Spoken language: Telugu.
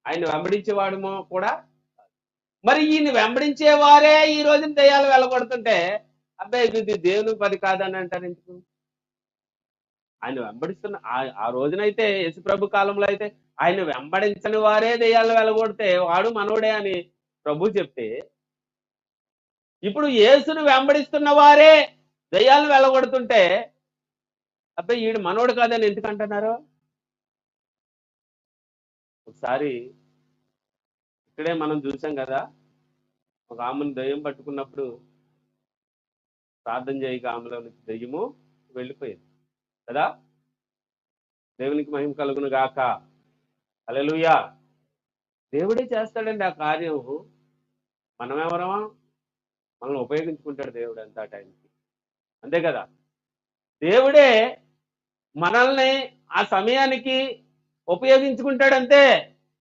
ఆయన వెంబడించేవాడమో కూడా. మరి ఈయన వెంబడించేవారే ఈ రోజున దెయ్యాలు వెళ్ళగొడుతుంటే, అబ్బాయి ఇది దేవుని పని కాదని అంటారు ఎందుకు? ఆయన వెంబడిస్తున్న ఆ రోజునైతే యేసుప్రభు కాలంలో అయితే ఆయన వెంబడించని వారే దెయ్యాలు వెళ్ళగొడితే వాడు మనోడే అని ప్రభు చెప్తే, ఇప్పుడు యేసును వెంబడిస్తున్న వారే దెయ్యాలను వెళ్ళగొడుతుంటే, అబ్బాయి ఈడు మనోడు కాదని ఎందుకు అంటున్నారు? ఒకసారి ఇక్కడే మనం చూసాం కదా, ఒక ఆమెను దెయ్యం పట్టుకున్నప్పుడు ప్రార్థన చేయక ఆమెలో నుంచి దెయ్యము వెళ్ళిపోయింది కదా. దేవునికి మహిమ కలుగును గాక. హల్లెలూయా. దేవుడే చేస్తాడండి ఆ కార్యం. మనం ఎవరమా? మనల్ని ఉపయోగించుకుంటాడు దేవుడు అంత టైంకి, అంతే కదా. దేవుడే మనల్ని ఆ సమయానికి ఉపయోగించుకుంటాడంతే.